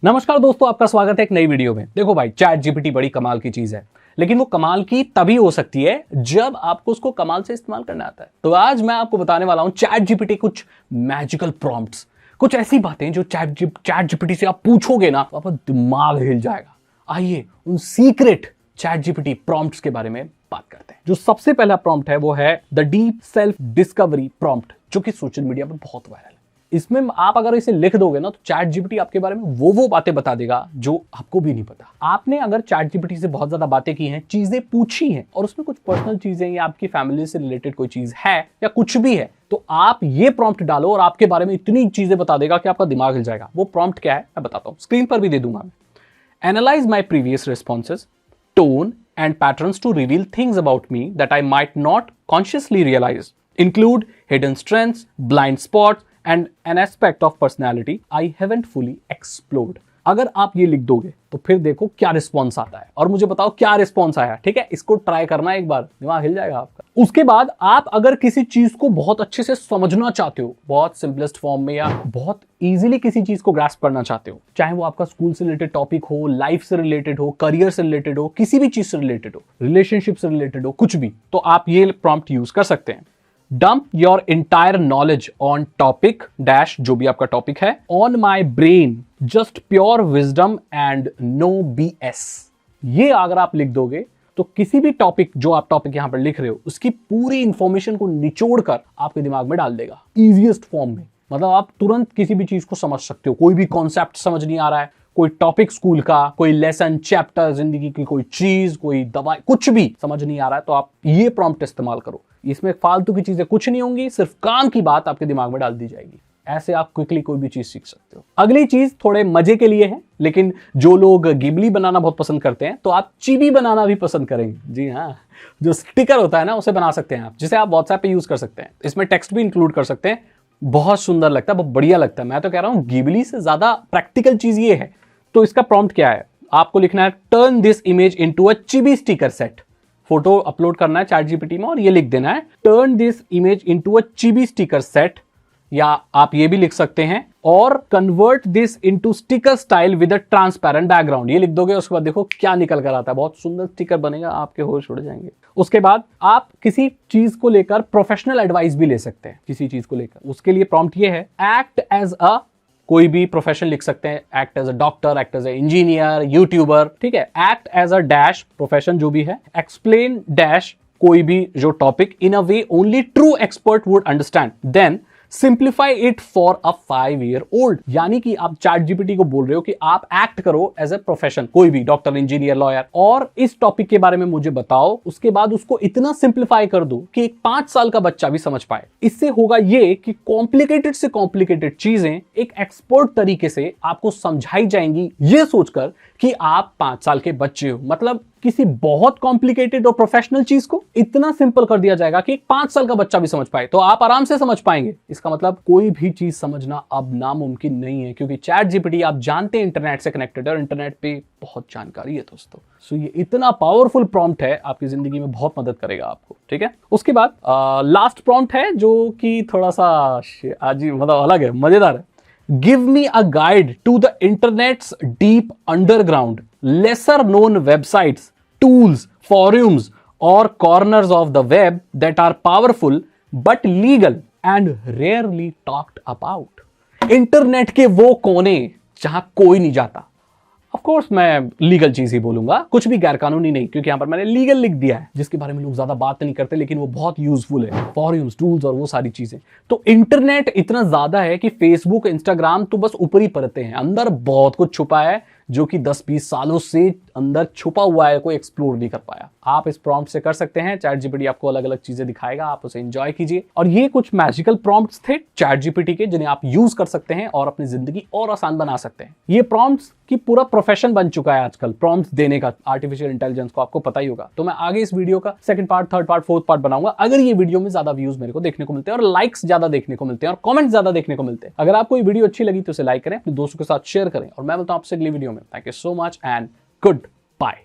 नमस्कार दोस्तों, आपका स्वागत है एक नई वीडियो में। देखो भाई, चैट जीपीटी बड़ी कमाल की चीज है, लेकिन वो कमाल की तभी हो सकती है जब आपको उसको कमाल से इस्तेमाल करना आता है। तो आज मैं आपको बताने वाला हूं चैट जीपीटी कुछ मैजिकल प्रॉम्प्ट्स, कुछ ऐसी बातें जो चैट जीपीटी से आप पूछोगे ना तो आपका दिमाग हिल जाएगा। आइए उन सीक्रेट चैट जीपीटी प्रॉम्प्ट्स के बारे में बात करते हैं। जो सबसे पहला प्रॉम्प्ट है वो है the deep self discovery prompt, जो कि सोशल मीडिया पर बहुत वायरल है। इसमें आप अगर इसे लिख दोगे ना तो चैट जीपीटी आपके बारे में वो बातें बता देगा जो आपको भी नहीं पता। आपने अगर चैट जीपीटी से बहुत ज्यादा बातें की हैं, चीजें पूछी हैं और उसमें कुछ पर्सनल चीजें या आपकी फैमिली से रिलेटेड कोई चीज है या कुछ भी है, तो आप ये प्रॉम्प्ट डालो और आपके बारे में इतनी चीजें बता देगा कि आपका दिमाग हिल जाएगा। वो प्रॉम्प्ट क्या है मैं बताता हूं, स्क्रीन पर भी दे दूंगा मैं। Analyse my previous responses, tone and patterns to reveal things about me that I might not consciously realize, include hidden strengths, blind spots and an aspect of personality I haven't fully explored। अगर आप ये लिख दोगे तो फिर देखो क्या response आता है और मुझे बताओ क्या रिस्पॉन्स आया। ठीक है, इसको ट्राई करना एक बार, दिमाग हिल जाएगा आपका। उसके बाद आप अगर किसी चीज को बहुत अच्छे से समझना चाहते हो, बहुत सिंपलेस्ट फॉर्म में या बहुत इजीली किसी चीज को ग्रास्प करना चाहते हो, चाहे वो आपका स्कूल से रिलेटेड टॉपिक हो, लाइफ से रिलेटेड हो, करियर से रिलेटेड हो, किसी भी चीज से रिलेटेड हो, रिलेशनशिप से रिलेटेड हो, कुछ भी, तो आप ये प्रॉम्प्ट यूज कर सकते हैं। Dump your entire knowledge on topic dash, जो भी आपका टॉपिक है, on my brain, just pure wisdom and no BS। ये अगर आप लिख दोगे तो किसी भी टॉपिक, जो आप टॉपिक यहां पर लिख रहे हो, उसकी पूरी इंफॉर्मेशन को निचोड़ कर आपके दिमाग में डाल देगा इजीएस्ट फॉर्म में। मतलब आप तुरंत किसी भी चीज को समझ सकते हो। कोई भी कॉन्सेप्ट समझ नहीं आ रहा है, कोई टॉपिक स्कूल का, कोई लेसन, चैप्टर, जिंदगी की कोई चीज, कोई दवाई, कुछ भी समझ नहीं आ रहा है, तो आप ये प्रॉम्प्ट इस्तेमाल करो। इसमें फालतू की चीजें कुछ नहीं होंगी, सिर्फ काम की बात आपके दिमाग में डाल दी जाएगी। ऐसे आप क्विकली कोई भी चीज सीख सकते हो। अगली चीज थोड़े मजे के लिए है, लेकिन जो लोग गिबली बनाना बहुत पसंद करते हैं तो आप चिबी बनाना भी पसंद करेंगे। जी हाँ, जो स्टिकर होता है ना उसे बना सकते हैं आप, जिसे आप व्हाट्सएप पे यूज कर सकते हैं। इसमें टेक्स्ट भी इंक्लूड कर सकते हैं। बहुत सुंदर लगता है, बहुत बढ़िया लगता है। मैं तो कह रहा हूँ गिबली से ज्यादा प्रैक्टिकल चीज ये है। तो इसका प्रॉम्प्ट क्या है, आपको लिखना है turn this image into a chibi sticker set. Photo upload करना है चैट जीपीटी में और ये लिख देना है turn this image into a chibi sticker set, या आप ये भी लिख सकते हैं और convert this into sticker style with a transparent background. ये लिख दोगे, उसके बाद देखो क्या निकल कर आता है, बहुत सुंदर स्टिकर बनेगा, आपके होश उड़ जाएंगे। उसके बाद आप किसी चीज को लेकर प्रोफेशनल एडवाइस भी ले सकते हैं, किसी चीज को लेकर। उसके लिए प्रॉम्प्ट ये है एक्ट एज अ, कोई भी प्रोफेशन लिख सकते हैं, act as a doctor, act as a engineer, youtuber. ठीक है, act as a dash profession जो भी है, एक्सप्लेन डैश कोई भी जो topic in a way only true expert would understand, then simplify it for a 5 year old। यानी कि आप चैट जीपीटी को बोल रहे हो कि आप एक्ट करो एज ए प्रोफेशन, कोई भी डॉक्टर, इंजीनियर, लॉयर, और इस टॉपिक के बारे में मुझे बताओ। उसके बाद उसको इतना सिंप्लीफाई कर दो कि एक 5 साल का बच्चा भी समझ पाए। इससे होगा ये कि कॉम्प्लिकेटेड से कॉम्प्लिकेटेड चीजें एक एक्सपर्ट तरीके से आपको समझाई जाएंगी, ये सोचकर कि आप 5 साल के बच्चे हो। मतलब किसी बहुत कॉम्प्लिकेटेड और प्रोफेशनल चीज को इतना सिंपल कर दिया जाएगा कि 5 साल का बच्चा भी समझ पाए, तो आप आराम से समझ पाएंगे। इसका मतलब कोई भी चीज समझना अब नामुमकिन नहीं है, क्योंकि चैट जीपीटी आप जानते हैं इंटरनेट से कनेक्टेड है और इंटरनेट पे बहुत जानकारी है दोस्तों। सो ये इतना पावरफुल प्रॉम्प्ट है, आपकी जिंदगी में बहुत मदद करेगा आपको। ठीक है, उसके बाद लास्ट प्रॉम्प्ट है जो कि थोड़ा सा आज मतलब अलग है, मजेदार है। Give me a guide to the internets deep underground, lesser known websites, tools, forums or corners of the web that are powerful but legal and rarely talked about। Internet के वो कोने जहां कोई नहीं जाता। ऑफ कोर्स मैं legal चीज ही बोलूंगा, कुछ भी गैर कानूनी नहीं, क्योंकि यहां पर मैंने लीगल लिख दिया है, जिसके बारे में लोग ज्यादा बात नहीं करते, लेकिन वो बहुत यूजफुल है। फॉरम्स, टूल्स और वो सारी चीजें। तो इंटरनेट इतना ज्यादा है कि फेसबुक, इंस्टाग्राम तो बस ऊपर ही परते हैं, अंदर बहुत कुछ छुपा है जो कि 10-20 सालों से अंदर छुपा हुआ है, कोई एक्सप्लोर नहीं कर पाया। आप इस प्रॉम्प्ट से कर सकते हैं। चैट जीपीटी आपको अलग अलग चीजें दिखाएगा, आप उसे एंजॉय कीजिए। और ये कुछ मैजिकल प्रॉम्प्ट्स थे चैट जीपीटी के, जिन्हें आप यूज कर सकते हैं और अपनी जिंदगी और आसान बना सकते हैं। ये प्रॉम्प्ट्स की पूरा प्रोफेशन बन चुका है आजकल, प्रॉम्प्ट्स देने का, आर्टिफिशियल इंटेलिजेंस को, आपको पता ही होगा। तो मैं आगे इस वीडियो का second part, third part, fourth part बनाऊंगा, अगर ये वीडियो में ज्यादा व्यूज मेरे को देखने को मिलते हैं और लाइक्स ज्यादा देखने को मिलते हैं और कमेंट्स ज्यादा देखने को मिलते हैं। अगर आपको ये वीडियो अच्छी लगी तो इसे लाइक करें, अपने दोस्तों के साथ शेयर करें, और मैं मिलता हूं आपसे अगली वीडियो में। Thank you so much and good bye.